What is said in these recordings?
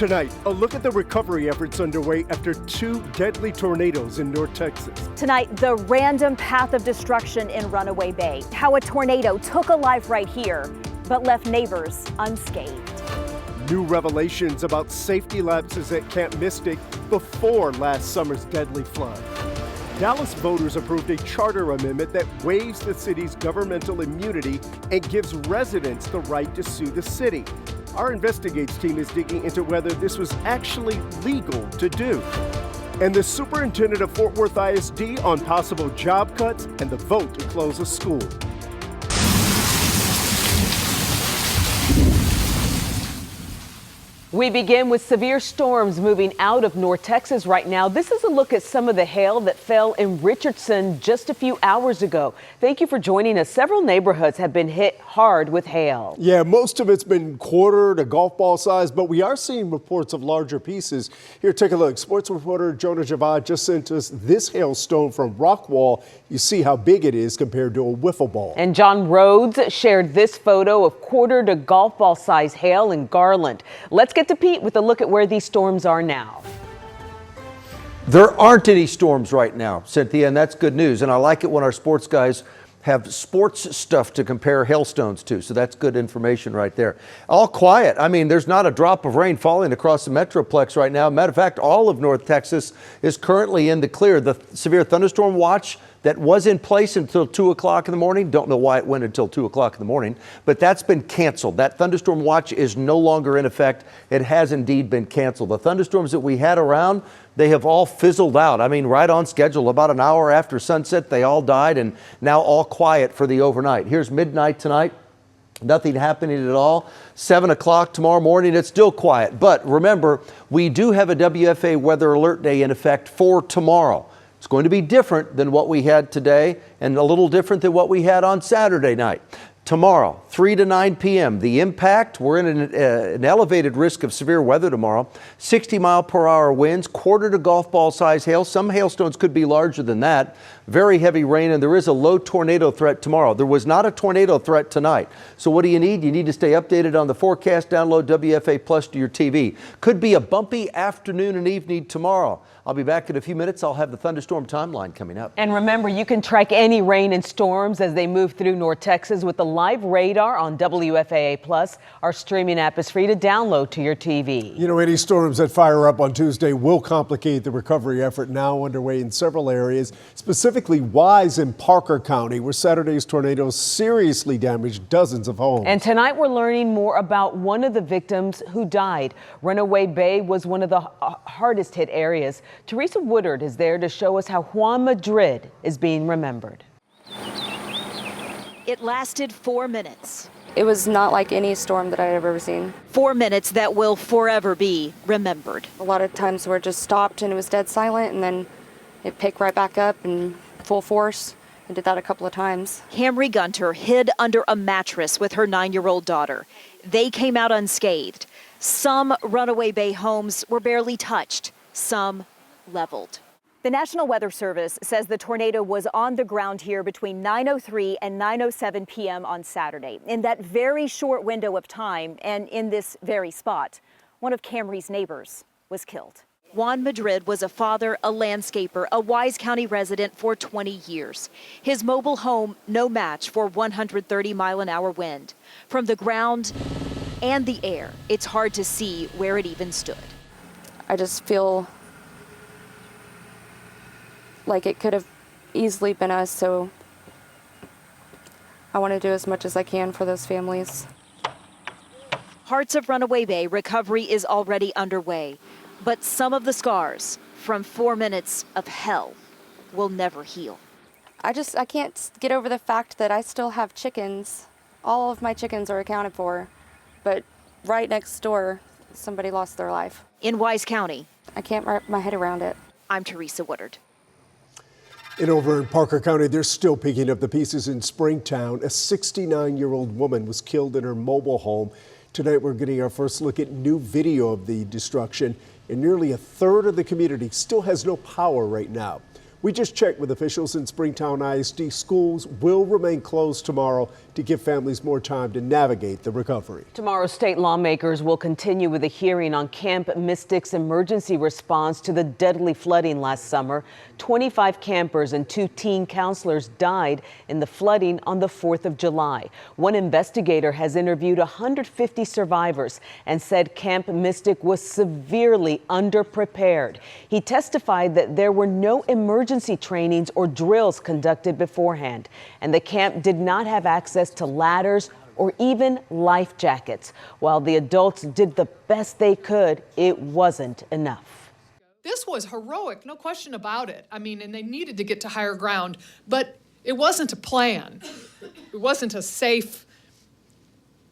Tonight, a look at the recovery efforts underway after two deadly tornadoes in North Texas. Tonight, the random path of destruction in Runaway Bay. How a tornado took a life right here, but left neighbors unscathed. New revelations about safety lapses at Camp Mystic before last summer's deadly flood. Dallas voters approved a charter amendment that waives the city's governmental immunity and gives residents the right to sue the city. Our investigates team is digging into whether this was actually legal to do. And the superintendent of Fort Worth ISD on possible job cuts and the vote to close a school. We begin with severe storms moving out of North Texas right now. This is a look at some of the hail that fell in Richardson just a few hours ago. Thank you for joining us. Several neighborhoods have been hit hard with hail. Yeah, most of it's been quarter to golf ball size, but we are seeing reports of larger pieces. Here, take a look. Sports reporter Jonah Javad just sent us this hailstone from Rockwall. You see how big it is compared to a wiffle ball. And John Rhodes shared this photo of quarter to golf ball size hail in Garland. Let's get to Pete with a look at where these storms are now. There aren't any storms right now, Cynthia, and that's good news. And I like it when our sports guys have sports stuff to compare hailstones to. So that's good information right there. All quiet. I mean, there's not a drop of rain falling across the Metroplex right now. Matter of fact, all of North Texas is currently in the clear. The severe thunderstorm watch that was in place until 2 o'clock in the morning. Don't know why it went until 2 o'clock in the morning, but that's been canceled. That thunderstorm watch is no longer in effect. It has indeed been canceled. The thunderstorms that we had around, they have all fizzled out. I mean, right on schedule. About an hour after sunset, they all died, and now all quiet for the overnight. Here's midnight tonight. Nothing happening at all. 7 o'clock tomorrow morning, it's still quiet. But remember, we do have a WFA weather alert day in effect for tomorrow. It's going to be different than what we had today and a little different than what we had on Saturday night. Tomorrow, 3 to 9 p.m., the impact, we're in an elevated risk of severe weather tomorrow. 60-mile-per-hour winds, quarter to golf ball size hail. Some hailstones could be larger than that. Very heavy rain, and there is a low tornado threat tomorrow. There was not a tornado threat tonight. So what do you need? You need to stay updated on the forecast. Download WFA Plus to your TV. Could be a bumpy afternoon and evening tomorrow. I'll be back in a few minutes. I'll have the thunderstorm timeline coming up. And remember, you can track any rain and storms as they move through North Texas with the live radar on WFAA Plus. Our streaming app is free to download to your TV. You know, any storms that fire up on Tuesday will complicate the recovery effort now underway in several areas, specifically Wise and Parker County, where Saturday's tornadoes seriously damaged dozens of homes. And tonight we're learning more about one of the victims who died. Runaway Bay was one of the hardest hit areas. Teresa Woodard is there to show us how Juan Madrid is being remembered. It lasted 4 minutes. It was not like any storm that I'd ever seen. 4 minutes that will forever be remembered. A lot of times where it just stopped and it was dead silent, and then it picked right back up in full force. I did that a couple of times. Camry Gunter hid under a mattress with her 9-year-old daughter. They came out unscathed. Some Runaway Bay homes were barely touched, some leveled. The National Weather Service says the tornado was on the ground here between 9:03 and 9:07 p.m. on Saturday. In that very short window of time and in this very spot, one of Camry's neighbors was killed. Juan Madrid was a father, a landscaper, a Wise County resident for 20 years. His mobile home, no match for 130-mile-an-hour wind. From the ground and the air, it's hard to see where it even stood. I just feel like it could have easily been us, so I want to do as much as I can for those families. Hearts of Runaway Bay recovery is already underway, but some of the scars from 4 minutes of hell will never heal. I can't get over the fact that I still have chickens. All of my chickens are accounted for, but right next door, somebody lost their life. In Wise County. I can't wrap my head around it. I'm Teresa Woodard. And over in Parker County, they're still picking up the pieces in Springtown. A 69-year-old woman was killed in her mobile home. Tonight, we're getting our first look at new video of the destruction. And nearly a third of the community still has no power right now. We just checked with officials in Springtown ISD. Schools will remain closed tomorrow to give families more time to navigate the recovery. Tomorrow, state lawmakers will continue with a hearing on Camp Mystic's emergency response to the deadly flooding last summer. 25 campers and 2 teen counselors died in the flooding on the 4th of July. One investigator has interviewed 150 survivors and said Camp Mystic was severely underprepared. He testified that there were no emergency trainings or drills conducted beforehand, and the camp did not have access to ladders or even life jackets. While the adults did the best they could, it wasn't enough. This was heroic, no question about it. I mean, and they needed to get to higher ground, but it wasn't a plan. It wasn't a safe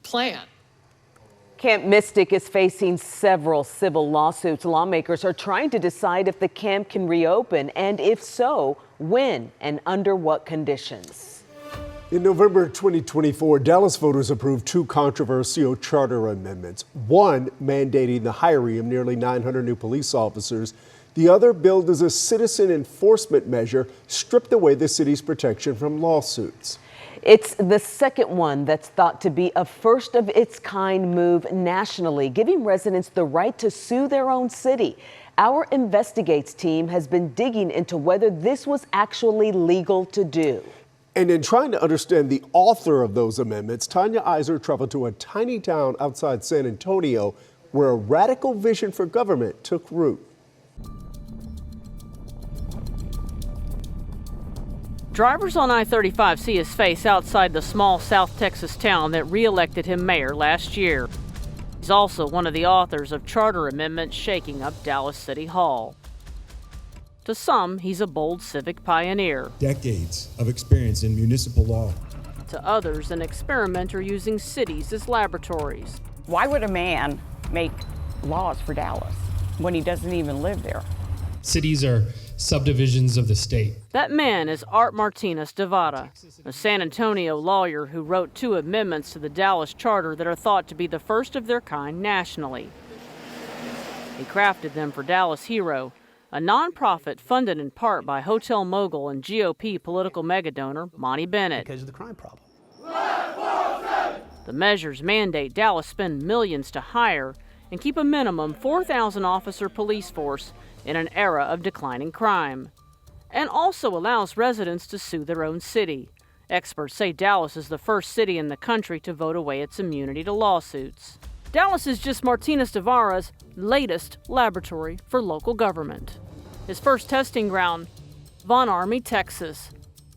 plan. Camp Mystic is facing several civil lawsuits. Lawmakers are trying to decide if the camp can reopen, and if so, when and under what conditions. In November 2024, Dallas voters approved 2 controversial charter amendments. One mandating the hiring of nearly 900 new police officers. The other, billed as a citizen enforcement measure, stripped away the city's protection from lawsuits. It's the second one that's thought to be a first of its kind move nationally, giving residents the right to sue their own city. Our Investigates team has been digging into whether this was actually legal to do. And in trying to understand the author of those amendments, Tanya Iser traveled to a tiny town outside San Antonio where a radical vision for government took root. Drivers on I-35 see his face outside the small South Texas town that re-elected him mayor last year. He's also one of the authors of charter amendments shaking up Dallas City Hall. To some, he's a bold civic pioneer. Decades of experience in municipal law. To others, an experimenter using cities as laboratories. Why would a man make laws for Dallas when he doesn't even live there? Cities are subdivisions of the state. That man is Art Martinez Devada, a San Antonio lawyer who wrote 2 amendments to the Dallas Charter that are thought to be the first of their kind nationally. He crafted them for Dallas Hero, a nonprofit funded in part by hotel mogul and GOP political megadonor Monty Bennett. Because of the crime problem. The measures mandate Dallas spend millions to hire and keep a minimum 4,000 officer police force in an era of declining crime, and also allows residents to sue their own city. Experts say Dallas is the first city in the country to vote away its immunity to lawsuits. Dallas is just Martinez Devara's latest laboratory for local government. His first testing ground, Von Army, Texas,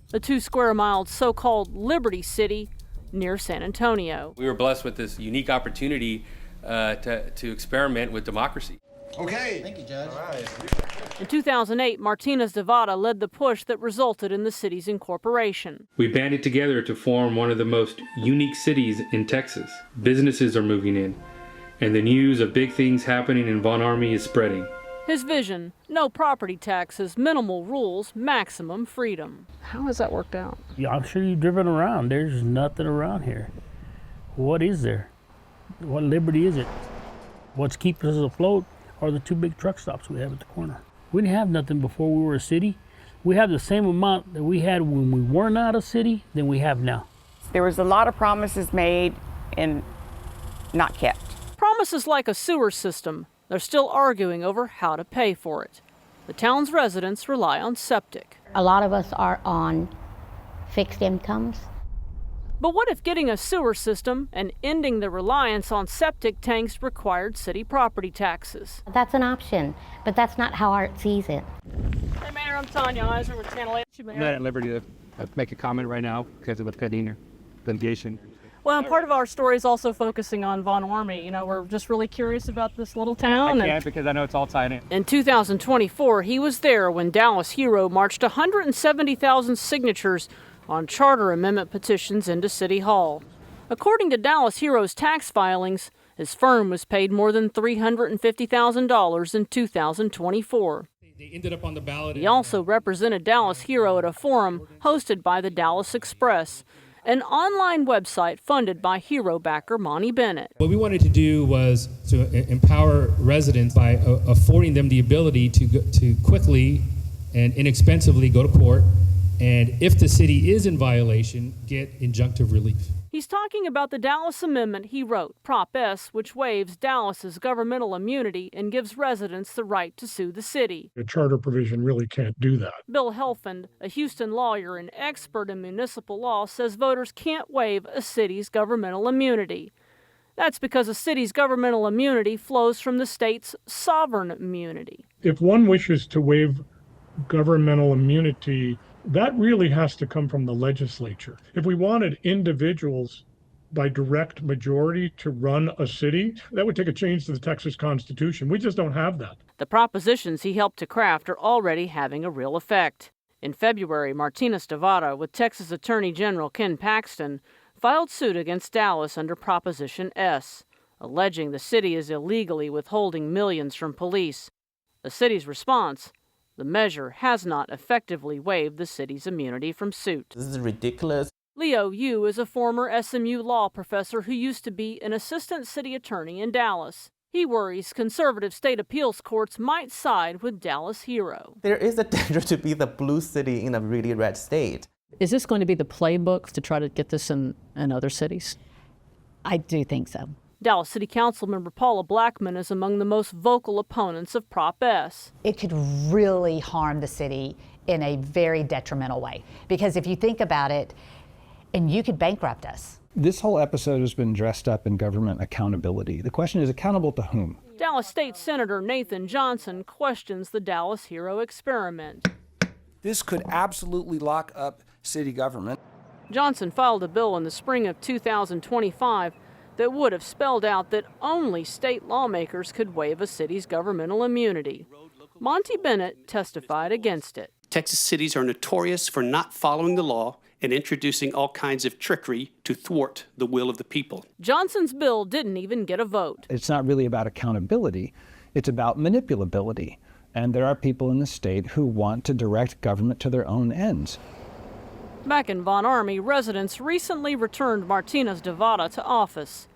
the 2-square-mile so-called Liberty City near San Antonio. We were blessed with this unique opportunity to experiment with democracy. Okay. Thank you, Judge. All right. In 2008, Martinez Devada led the push that resulted in the city's incorporation. We banded together to form one of the most unique cities in Texas. Businesses are moving in, and the news of big things happening in Von Army is spreading. His vision, no property taxes, minimal rules, maximum freedom. How has that worked out? Yeah, I'm sure you've driven around. There's nothing around here. What is there? What liberty is it? What's keeping us afloat are the 2 big truck stops we have at the corner. We didn't have nothing before we were a city. We have the same amount that we had when we were not a city than we have now. There was a lot of promises made and not kept. Promises like a sewer system. They're still arguing over how to pay for it. The town's residents rely on septic. A lot of us are on fixed incomes. But what if getting a sewer system and ending the reliance on septic tanks required city property taxes? That's an option, but that's not how Art sees it. Hey, Mayor, I'm Tanya Iser with Channel 8. I'm not at liberty to make a comment right now because of the pending litigation. Well, and part of our story is also focusing on Von Army. You know, we're just really curious about this little town. I can't because I know it's all tied in. In 2024, he was there when Dallas Hero marched 170,000 signatures on charter amendment petitions into City Hall. According to Dallas Hero's tax filings, his firm was paid more than $350,000 in 2024. They ended up on the ballot. He also represented Dallas Hero at a forum hosted by the Dallas Express, an online website funded by Hero backer Monty Bennett. What we wanted to do was to empower residents by affording them the ability to quickly and inexpensively go to court And if the city is in violation, get injunctive relief. He's talking about the Dallas amendment he wrote, Prop S, which waives Dallas's governmental immunity and gives residents the right to sue the city. The charter provision really can't do that. Bill Helfand, a Houston lawyer and expert in municipal law, says voters can't waive a city's governmental immunity. That's because a city's governmental immunity flows from the state's sovereign immunity. If one wishes to waive governmental immunity, that really has to come from the legislature. If we wanted individuals by direct majority to run a city, that would take a change to the Texas Constitution. We just don't have that. The propositions he helped to craft are already having a real effect. In February, Martinez Devada, with Texas Attorney General Ken Paxton, filed suit against Dallas under Proposition S, alleging the city is illegally withholding millions from police. The city's response: the measure has not effectively waived the city's immunity from suit. This is ridiculous. Leo Yu is a former SMU law professor who used to be an assistant city attorney in Dallas. He worries conservative state appeals courts might side with Dallas Hero. There is a danger to be the blue city in a really red state. Is this going to be the playbook to try to get this in other cities? I do think so. Dallas City Council member Paula Blackman is among the most vocal opponents of Prop S. It could really harm the city in a very detrimental way. Because if you think about it, and you could bankrupt us. This whole episode has been dressed up in government accountability. The question is, accountable to whom? Dallas State Senator Nathan Johnson questions the Dallas Hero experiment. This could absolutely lock up city government. Johnson filed a bill in the spring of 2025 that would have spelled out that only state lawmakers could waive a city's governmental immunity. Monty Bennett testified against it. Texas cities are notorious for not following the law and introducing all kinds of trickery to thwart the will of the people. Johnson's bill didn't even get a vote. It's not really about accountability. It's about manipulability. And there are people in the state who want to direct government to their own ends. Back in Von Army, residents recently returned Martinez Devada to office.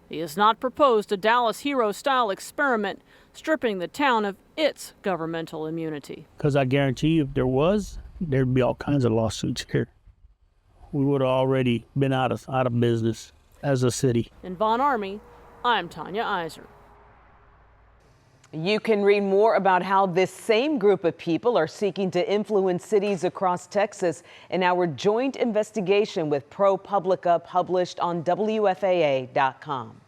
He has not proposed a Dallas Hero-style experiment stripping the town of its governmental immunity. Because I guarantee you, if there was, there'd be all kinds of lawsuits here. We would have already been out of business as a city. In Von Army, I'm Tanya Iser. You can read more about how this same group of people are seeking to influence cities across Texas in our joint investigation with ProPublica, published on WFAA.com.